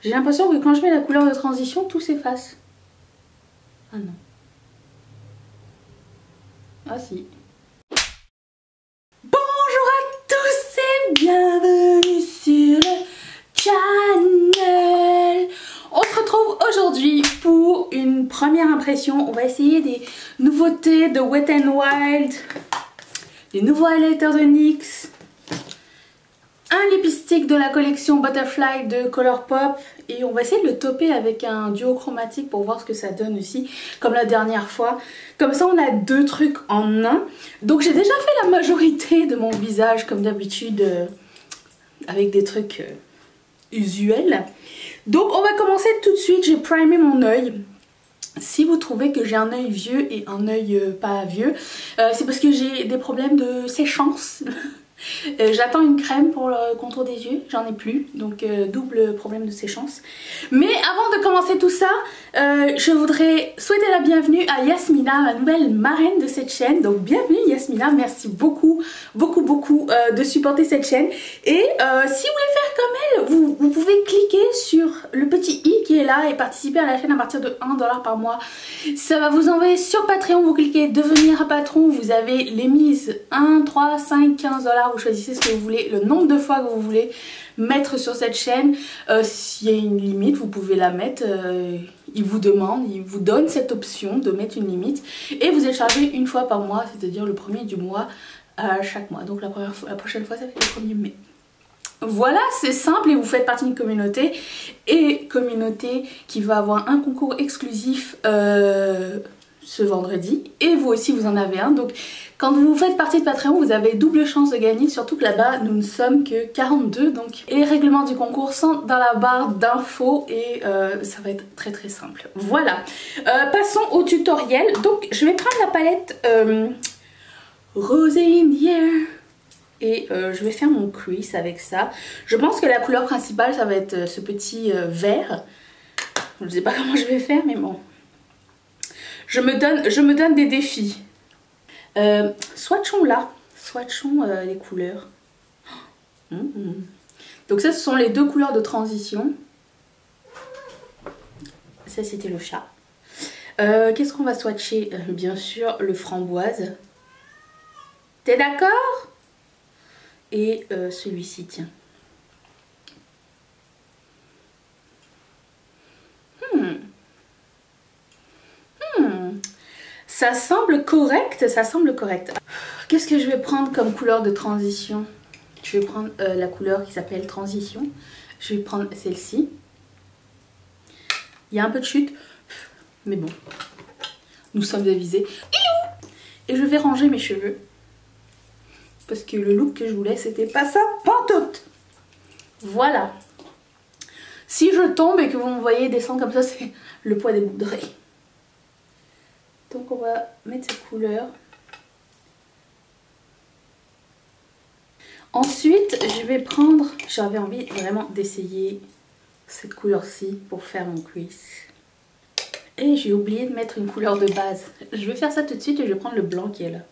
J'ai l'impression que quand je mets la couleur de transition, tout s'efface. Ah non. Ah si. Bonjour à tous et bienvenue sur le channel. On se retrouve aujourd'hui pour une première impression. On va essayer des nouveautés de Wet n Wild, des nouveaux highlighters de NYX, un lipstick de la collection Butterfly de Colourpop et on va essayer de le topper avec un duo chromatique pour voir ce que ça donne aussi, comme la dernière fois. Comme ça on a deux trucs en un. Donc j'ai déjà fait la majorité de mon visage comme d'habitude avec des trucs usuels. Donc on va commencer tout de suite. J'ai primé mon œil. Si vous trouvez que j'ai un œil vieux et un œil pas vieux, c'est parce que j'ai des problèmes de séchance. J'attends une crème pour le contour des yeux, j'en ai plus, donc double problème de séchance. Mais avant de commencer tout ça, je voudrais souhaiter la bienvenue à Yasmina, la nouvelle marraine de cette chaîne. Donc bienvenue Yasmina, merci beaucoup de supporter cette chaîne. Et si vous voulez faire comme elle, vous pouvez cliquer sur le petit i qui est là et participer à la chaîne à partir de 1 $ par mois. Ça va vous envoyer sur Patreon, vous cliquez devenir un patron, vous avez les mises 1, 3, 5, 15 $. Vous choisissez ce que vous voulez, le nombre de fois que vous voulez mettre sur cette chaîne. S'il y a une limite, vous pouvez la mettre. Il vous donne cette option de mettre une limite. Et vous êtes chargé une fois par mois, c'est-à-dire le premier du mois à chaque mois. Donc la prochaine fois, ça fait le 1er mai. Voilà, c'est simple et vous faites partie d'une communauté. Et communauté qui va avoir un concours exclusif ce vendredi. Et vous aussi, vous en avez un. Donc quand vous faites partie de Patreon, vous avez double chance de gagner, surtout que là-bas, nous ne sommes que 42. Donc, et les règlements du concours sont dans la barre d'infos et ça va être très très simple. Voilà, passons au tutoriel. Donc, je vais prendre la palette Rosé in the Air et je vais faire mon crease avec ça. Je pense que la couleur principale, ça va être ce petit vert. Je ne sais pas comment je vais faire, mais bon. Je me donne des défis. Swatchons là, swatchons les couleurs. Donc ça, ce sont les deux couleurs de transition. Ça, c'était le chat. Qu'est-ce qu'on va swatcher? Bien sûr, le framboise. T'es d'accord? Et celui-ci, tiens. Ça semble correct, ça semble correct. Qu'est-ce que je vais prendre comme couleur de transition? Je vais prendre la couleur qui s'appelle Transition. Je vais prendre celle-ci. Il y a un peu de chute, mais bon, nous sommes avisés. Et je vais ranger mes cheveux. Parce que le look que je voulais, c'était pas ça, pantoute. Voilà. Si je tombe et que vous me voyez descendre comme ça, c'est le poids des boucles d'oreilles. Donc on va mettre cette couleur. Ensuite, je vais prendre, j'avais envie vraiment d'essayer cette couleur-ci pour faire mon crease. Et j'ai oublié de mettre une couleur de base. Je vais faire ça tout de suite et je vais prendre le blanc qui est là.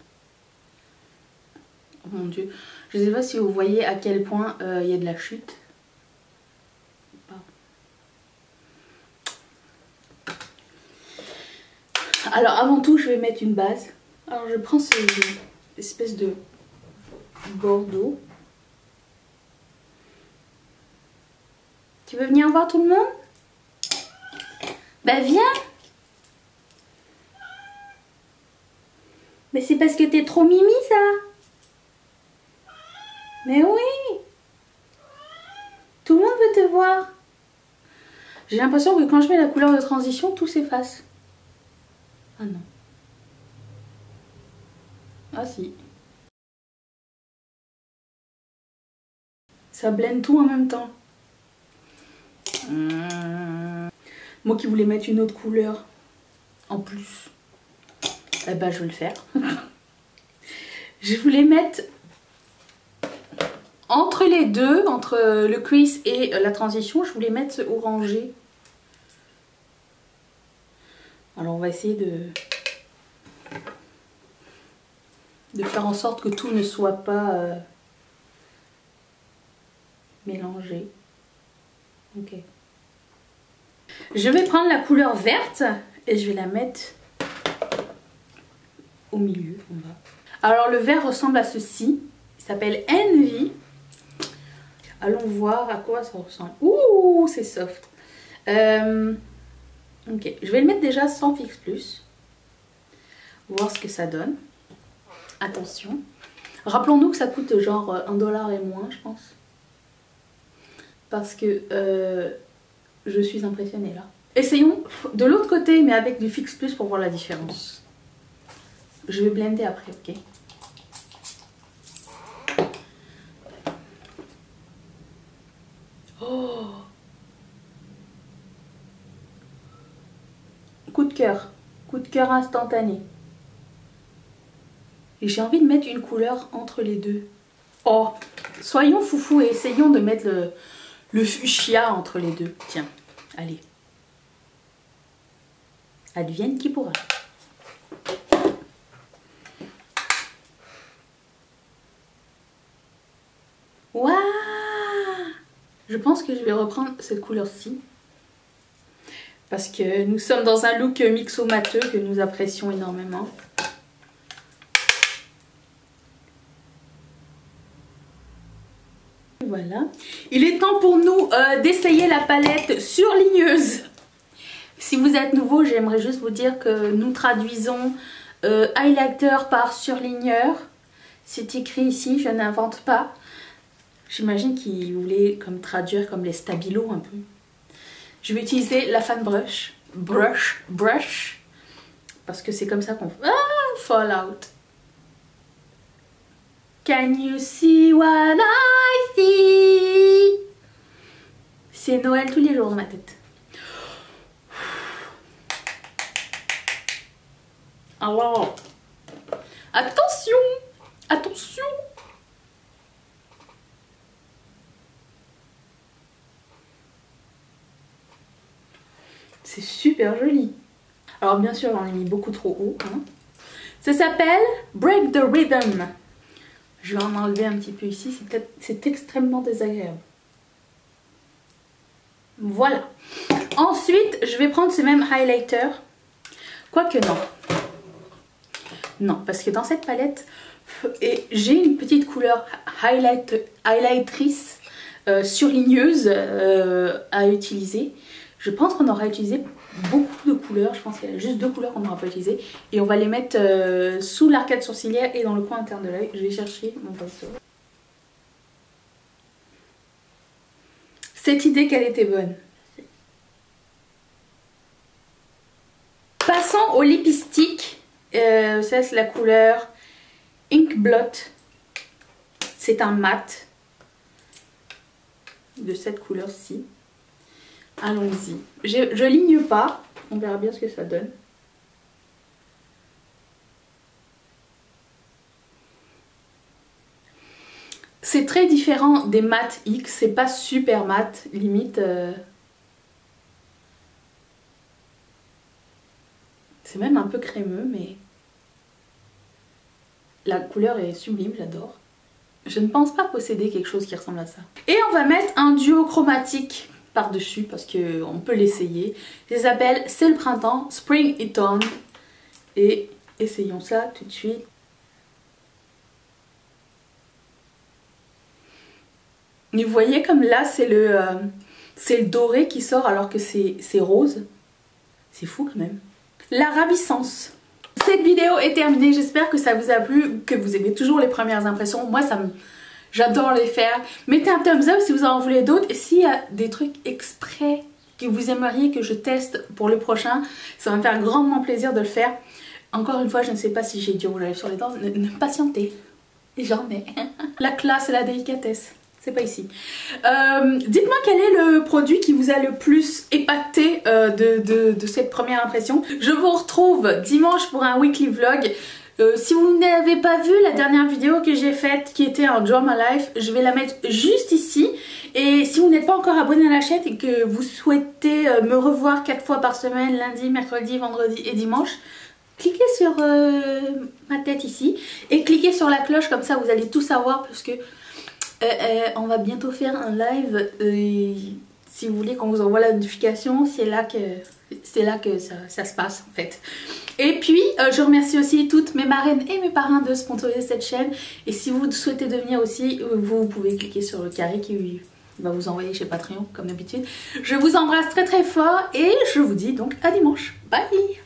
Oh mon dieu, je ne sais pas si vous voyez à quel point il y a de la chute. Alors avant tout, je vais mettre une base. Alors je prends cette espèce de bordeaux. Tu veux venir voir tout le monde? Bah viens. Mais c'est parce que t'es trop mimi ça. Mais oui. Tout le monde veut te voir. J'ai l'impression que quand je mets la couleur de transition, tout s'efface. Ah non. Ah si. Ça blende tout en même temps. Moi qui voulais mettre une autre couleur en plus. Eh ben je vais le faire. Je voulais mettre entre les deux, entre le crease et la transition, je voulais mettre ce orangé. Alors on va essayer de faire en sorte que tout ne soit pas mélangé. Ok. Je vais prendre la couleur verte et je vais la mettre au milieu, en bas. Alors le vert ressemble à ceci. Il s'appelle Envy. Allons voir à quoi ça ressemble. Ouh, c'est soft. Ok, je vais le mettre déjà sans Fix Plus. Voir ce que ça donne. Attention. Rappelons-nous que ça coûte genre 1 $ et moins, je pense. Parce que je suis impressionnée là. Essayons de l'autre côté, mais avec du Fix Plus pour voir la différence. Je vais blender après, ok? Oh! Coup de cœur instantané. Et j'ai envie de mettre une couleur entre les deux. Oh, soyons foufous et essayons de mettre le fuchsia entre les deux. Tiens, allez. Advienne qui pourra. Waouh! Je pense que je vais reprendre cette couleur-ci. Parce que nous sommes dans un look mixo-mateux que nous apprécions énormément. Voilà. Il est temps pour nous d'essayer la palette surligneuse. Si vous êtes nouveau, j'aimerais juste vous dire que nous traduisons highlighter par surligneur. C'est écrit ici, je n'invente pas. J'imagine qu'ils voulaient comme traduire comme les stabilos un peu. Je vais utiliser la fan brush. Brush. Parce que c'est comme ça qu'on fait. Ah, Fallout. Can you see what I see? C'est Noël tous les jours dans ma tête. Alors, attention, attention. C'est super joli. Alors bien sûr, j'en ai mis beaucoup trop haut. Hein. Ça s'appelle Break the Rhythm. Je vais en enlever un petit peu ici, c'est extrêmement désagréable. Voilà. Ensuite, je vais prendre ce même highlighter. Quoique non. Non, parce que dans cette palette, j'ai une petite couleur highlightrice surligneuse à utiliser. Je pense qu'on aura utilisé beaucoup de couleurs. Je pense qu'il y a juste 2 couleurs qu'on n'aura pas utilisées. Et on va les mettre sous l'arcade sourcilière et dans le coin interne de l'œil. Je vais chercher mon pinceau. Cette idée qu'elle était bonne. Passons au lipstick. Ça c'est la couleur Ink Blot. C'est un mat de cette couleur-ci. Allons-y. Je ligne pas. On verra bien ce que ça donne. C'est très différent des mat X. C'est pas super mat. Limite... C'est même un peu crémeux, mais... La couleur est sublime, j'adore. Je ne pense pas posséder quelque chose qui ressemble à ça. Et on va mettre un duo chromatique par-dessus parce qu'on peut l'essayer. Ça s'appelle C'est le printemps, Spring It On. Et essayons ça tout de suite. Et vous voyez comme là c'est le doré qui sort alors que c'est rose. C'est fou quand même. La ravissance. Cette vidéo est terminée, j'espère que ça vous a plu, que vous aimez toujours les premières impressions. Moi j'adore les faire. Mettez un thumbs up si vous en voulez d'autres. Et s'il y a des trucs exprès que vous aimeriez que je teste pour le prochain, ça va me faire grandement plaisir de le faire. Encore une fois, je ne sais pas si j'ai du rouge à lèvres sur les dents. Ne patientez, j'en ai. La classe et la délicatesse. C'est pas ici. Dites-moi quel est le produit qui vous a le plus épaté de cette première impression. Je vous retrouve dimanche pour un weekly vlog. Si vous n'avez pas vu la dernière vidéo que j'ai faite qui était un Draw My Life, je vais la mettre juste ici. Et si vous n'êtes pas encore abonné à la chaîne et que vous souhaitez me revoir 4 fois par semaine, lundi, mercredi, vendredi et dimanche, cliquez sur ma tête ici et cliquez sur la cloche, comme ça vous allez tout savoir parce que on va bientôt faire un live si vous voulez qu'on vous envoie la notification, c'est là que ça se passe en fait. Et puis je remercie aussi toutes mes marraines et mes parrains de sponsoriser cette chaîne. Et si vous souhaitez devenir aussi, vous pouvez cliquer sur le carré qui va vous envoyer chez Patreon comme d'habitude. Je vous embrasse très très fort et je vous dis donc à dimanche. Bye!